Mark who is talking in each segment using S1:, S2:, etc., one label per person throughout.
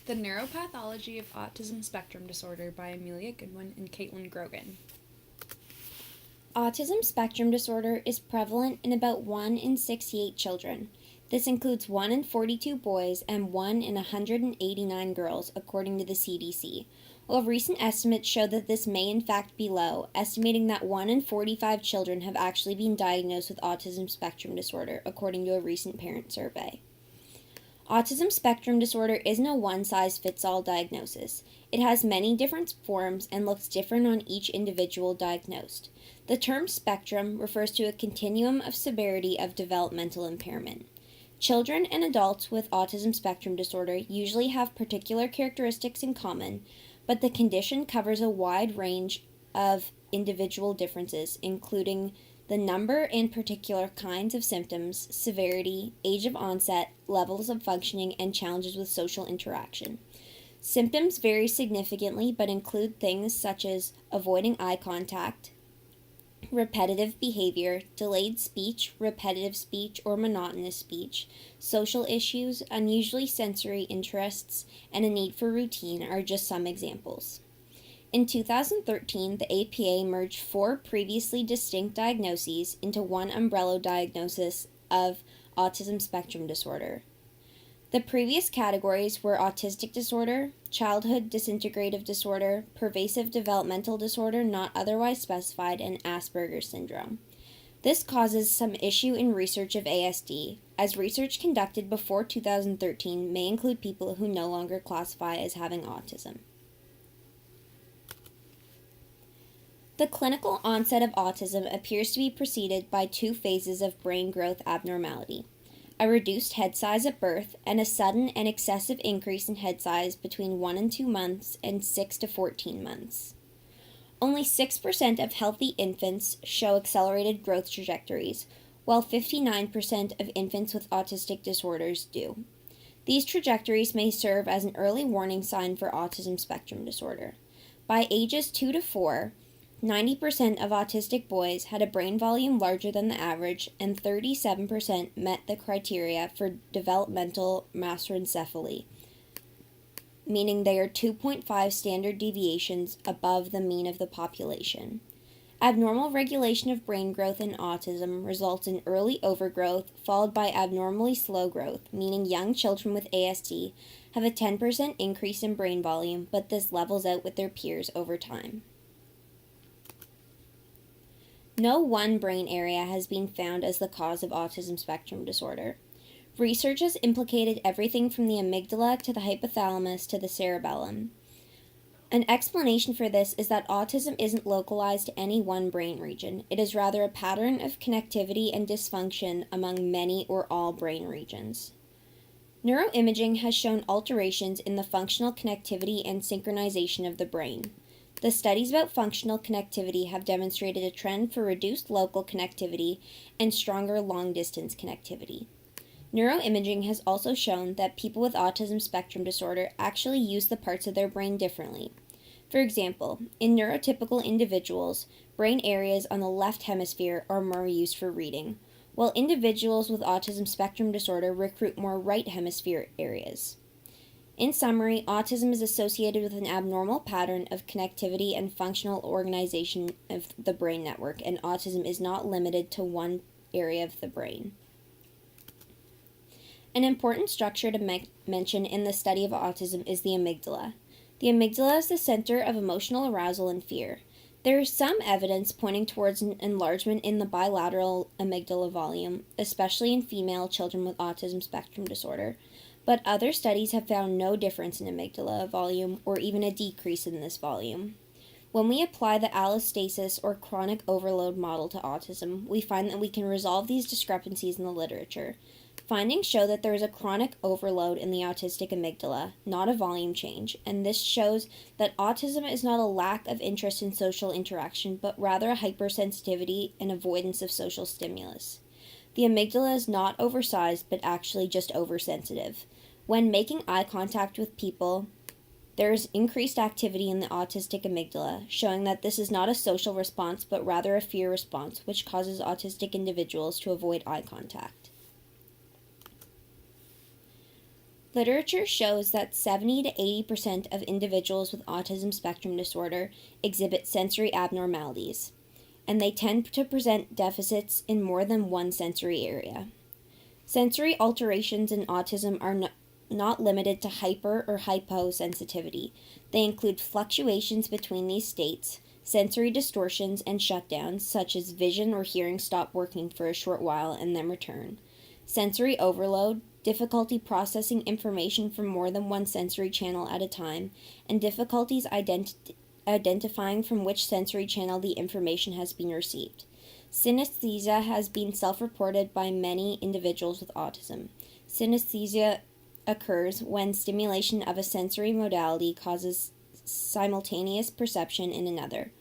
S1: The Neuropathology of Autism Spectrum Disorder by Amelia Goodwin and Caitlin Grogan.
S2: Autism spectrum disorder is prevalent in about 1 in 68 children. This includes 1 in 42 boys and 1 in 189 girls, according to the CDC. While recent estimates show that this may in fact be low, estimating that 1 in 45 children have actually been diagnosed with autism spectrum disorder, according to a recent parent survey. Autism spectrum disorder isn't a one-size-fits-all diagnosis. It has many different forms and looks different on each individual diagnosed. The term spectrum refers to a continuum of severity of developmental impairment. Children and adults with autism spectrum disorder usually have particular characteristics in common, but the condition covers a wide range of individual differences, including the number and particular kinds of symptoms, severity, age of onset, levels of functioning, and challenges with social interaction. Symptoms vary significantly but include things such as avoiding eye contact, repetitive behavior, delayed speech, repetitive speech, or monotonous speech, social issues, unusually sensory interests, and a need for routine are just some examples. In 2013, the APA merged 4 previously distinct diagnoses into one umbrella diagnosis of autism spectrum disorder. The previous categories were autistic disorder, childhood disintegrative disorder, pervasive developmental disorder not otherwise specified, and Asperger's syndrome. This causes some issue in research of ASD, as research conducted before 2013 may include people who no longer classify as having autism. The clinical onset of autism appears to be preceded by 2 phases of brain growth abnormality: a reduced head size at birth and a sudden and excessive increase in head size between 1 and 2 months and 6 to 14 months. Only 6% of healthy infants show accelerated growth trajectories, while 59% of infants with autistic disorders do. These trajectories may serve as an early warning sign for autism spectrum disorder. By ages 2 to 4, 90% of autistic boys had a brain volume larger than the average, and 37% met the criteria for developmental macroencephaly, meaning they are 2.5 standard deviations above the mean of the population. Abnormal regulation of brain growth in autism results in early overgrowth, followed by abnormally slow growth, meaning young children with ASD have a 10% increase in brain volume, but this levels out with their peers over time. No one brain area has been found as the cause of autism spectrum disorder. Research has implicated everything from the amygdala to the hypothalamus to the cerebellum. An explanation for this is that autism isn't localized to any one brain region. It is rather a pattern of connectivity and dysfunction among many or all brain regions. Neuroimaging has shown alterations in the functional connectivity and synchronization of the brain. The studies about functional connectivity have demonstrated a trend for reduced local connectivity and stronger long-distance connectivity. Neuroimaging has also shown that people with autism spectrum disorder actually use the parts of their brain differently. For example, in neurotypical individuals, brain areas on the left hemisphere are more used for reading, while individuals with autism spectrum disorder recruit more right hemisphere areas. In summary, autism is associated with an abnormal pattern of connectivity and functional organization of the brain network, and autism is not limited to one area of the brain. An important structure to mention in the study of autism is the amygdala. The amygdala is the center of emotional arousal and fear. There is some evidence pointing towards an enlargement in the bilateral amygdala volume, especially in female children with autism spectrum disorder, but other studies have found no difference in amygdala volume or even a decrease in this volume. When we apply the allostasis or chronic overload model to autism, we find that we can resolve these discrepancies in the literature. Findings show that there is a chronic overload in the autistic amygdala, not a volume change, and this shows that autism is not a lack of interest in social interaction, but rather a hypersensitivity and avoidance of social stimulus. The amygdala is not oversized, but actually just oversensitive. When making eye contact with people, there is increased activity in the autistic amygdala, showing that this is not a social response, but rather a fear response, which causes autistic individuals to avoid eye contact. Literature shows that 70 to 80% of individuals with autism spectrum disorder exhibit sensory abnormalities, and they tend to present deficits in more than one sensory area. Sensory alterations in autism are not limited to hyper or hyposensitivity. They include fluctuations between these states, sensory distortions, and shutdowns, such as vision or hearing stop working for a short while and then return, sensory overload, difficulty processing information from more than one sensory channel at a time, and difficulties identifying from which sensory channel the information has been received. Synesthesia has been self reported by many individuals with autism. Synesthesia occurs when stimulation of a sensory modality causes simultaneous perception in another.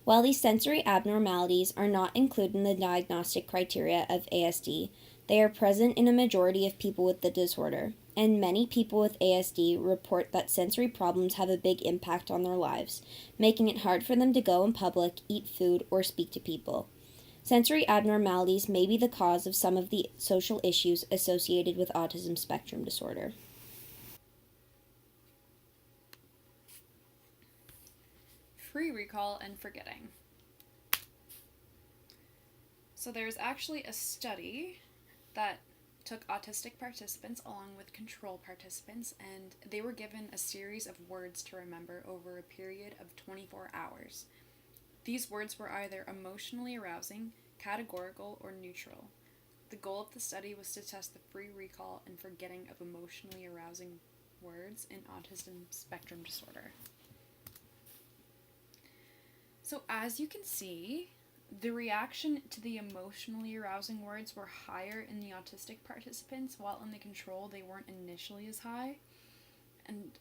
S2: While these sensory abnormalities are not included in the diagnostic criteria of ASD, they are present in a majority of people with the disorder, and many people with ASD report that sensory problems have a big impact on their lives, making it hard for them to go in public, eat food, or speak to people. Sensory abnormalities may be the cause of some of the social issues associated with autism spectrum disorder.
S1: Free recall and forgetting. So there's actually a study that took autistic participants along with control participants, and they were given a series of words to remember over a period of 24 hours. These words were either emotionally arousing, categorical, or neutral. The goal of the study was to test the free recall and forgetting of emotionally arousing words in autism spectrum disorder. So as you can see, the reaction to the emotionally arousing words were higher in the autistic participants, while in the control they weren't initially as high. And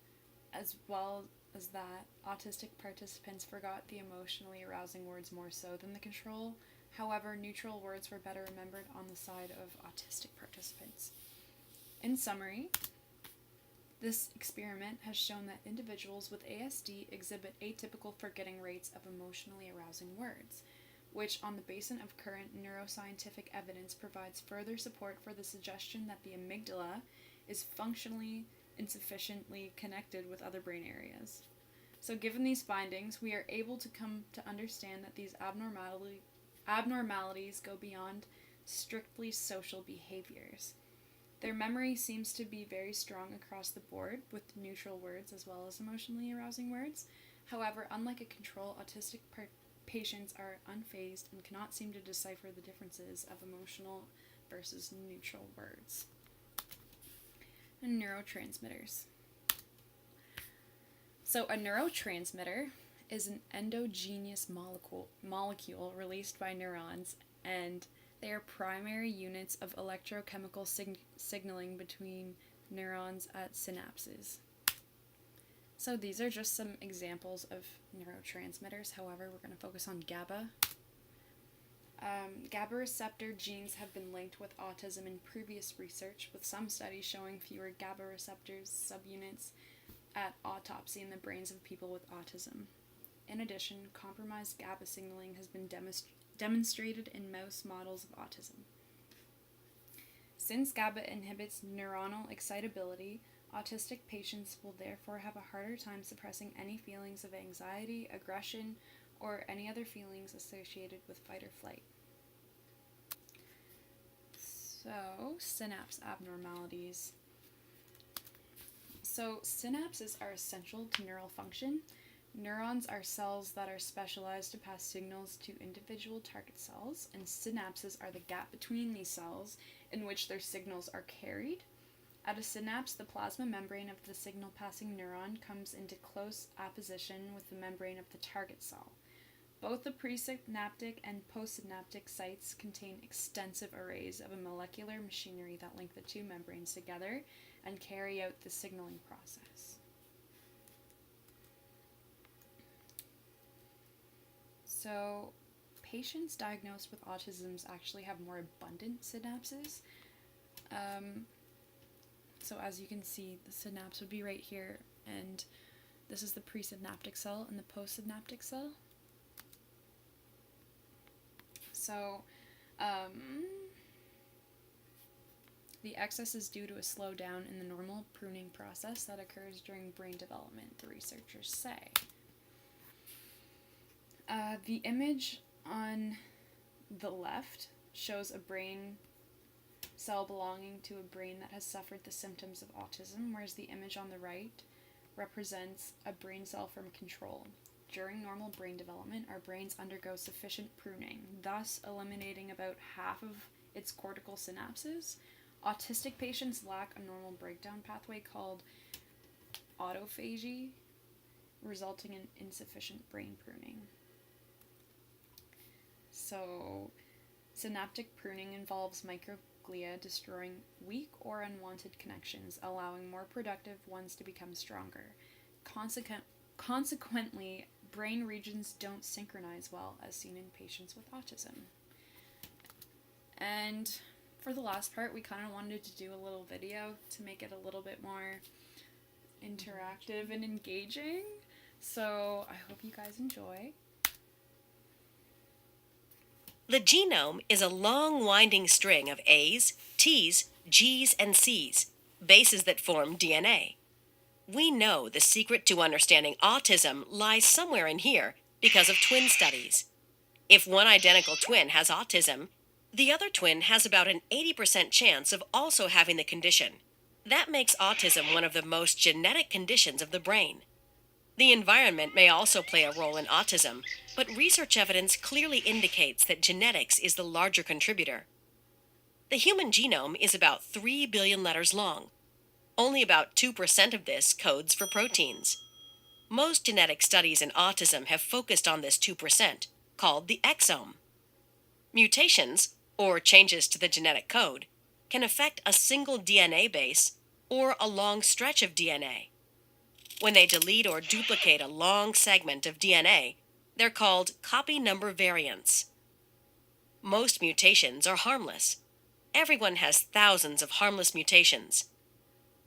S1: as well as that, autistic participants forgot the emotionally arousing words more so than the control. However, neutral words were better remembered on the side of autistic participants. In summary, this experiment has shown that individuals with ASD exhibit atypical forgetting rates of emotionally arousing words, which, on the basis of current neuroscientific evidence, provides further support for the suggestion that the amygdala is functionally insufficiently connected with other brain areas. So given these findings, we are able to come to understand that these abnormalities go beyond strictly social behaviors. Their memory seems to be very strong across the board, with neutral words as well as emotionally arousing words. However, unlike a control, autistic patients are unfazed and cannot seem to decipher the differences of emotional versus neutral words. And neurotransmitters. So a neurotransmitter is an endogenous molecule released by neurons, and they are primary units of electrochemical signaling between neurons at synapses. So these are just some examples of neurotransmitters. However, we're going to focus on GABA. GABA receptor genes have been linked with autism in previous research, with some studies showing fewer GABA receptors subunits at autopsy in the brains of people with autism. In addition, compromised GABA signaling has been demonstrated in mouse models of autism. Since GABA inhibits neuronal excitability, autistic patients will therefore have a harder time suppressing any feelings of anxiety, aggression, or any other feelings associated with fight or flight. So, synapse abnormalities. So, synapses are essential to neural function. Neurons are cells that are specialized to pass signals to individual target cells, and synapses are the gap between these cells in which their signals are carried. At a synapse, the plasma membrane of the signal-passing neuron comes into close apposition with the membrane of the target cell. Both the presynaptic and postsynaptic sites contain extensive arrays of a molecular machinery that link the two membranes together and carry out the signaling process. So, patients diagnosed with autism actually have more abundant synapses. So as you can see, the synapse would be right here, and this is the presynaptic cell and the postsynaptic cell. So, The excess is due to a slowdown in the normal pruning process that occurs during brain development, the researchers say. The image on the left shows a brain cell belonging to a brain that has suffered the symptoms of autism, whereas the image on the right represents a brain cell from control. During normal brain development, our brains undergo sufficient pruning, thus eliminating about half of its cortical synapses. Autistic patients lack a normal breakdown pathway called autophagy, resulting in insufficient brain pruning. So, synaptic pruning involves microglia destroying weak or unwanted connections, allowing more productive ones to become stronger. Consequently, brain regions don't synchronize well, as seen in patients with autism. And for the last part, we kind of wanted to do a little video to make it a little bit more interactive and engaging. So I hope you guys enjoy.
S3: The genome is a long winding string of A's, T's, G's, and C's, bases that form DNA. We know the secret to understanding autism lies somewhere in here because of twin studies. If one identical twin has autism, the other twin has about an 80% chance of also having the condition. That makes autism one of the most genetic conditions of the brain. The environment may also play a role in autism, but research evidence clearly indicates that genetics is the larger contributor. The human genome is about 3 billion letters long. Only about 2% of this codes for proteins. Most genetic studies in autism have focused on this 2%, called the exome. Mutations, or changes to the genetic code, can affect a single DNA base or a long stretch of DNA. When they delete or duplicate a long segment of DNA, they're called copy number variants. Most mutations are harmless. Everyone has thousands of harmless mutations.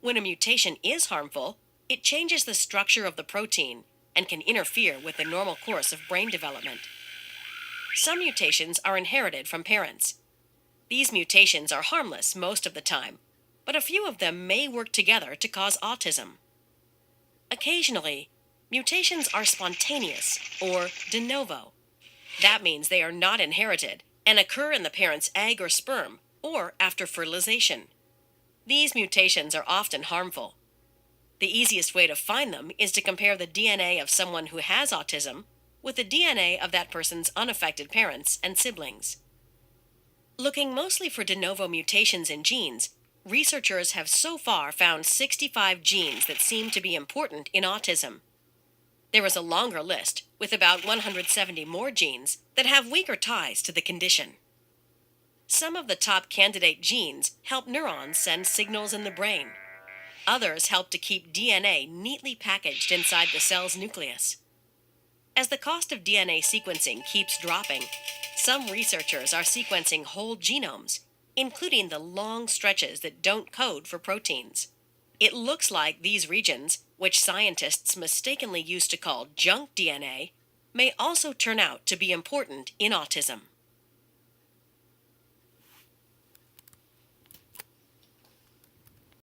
S3: When a mutation is harmful, it changes the structure of the protein and can interfere with the normal course of brain development. Some mutations are inherited from parents. These mutations are harmless most of the time, but a few of them may work together to cause autism. Occasionally, mutations are spontaneous, or de novo. That means they are not inherited and occur in the parent's egg or sperm, or after fertilization. These mutations are often harmful. The easiest way to find them is to compare the DNA of someone who has autism with the DNA of that person's unaffected parents and siblings. Looking mostly for de novo mutations in genes, researchers have so far found 65 genes that seem to be important in autism. There is a longer list, with about 170 more genes that have weaker ties to the condition. Some of the top candidate genes help neurons send signals in the brain. Others help to keep DNA neatly packaged inside the cell's nucleus. As the cost of DNA sequencing keeps dropping, some researchers are sequencing whole genomes, including the long stretches that don't code for proteins. It looks like these regions, which scientists mistakenly used to call junk DNA, may also turn out to be important in autism.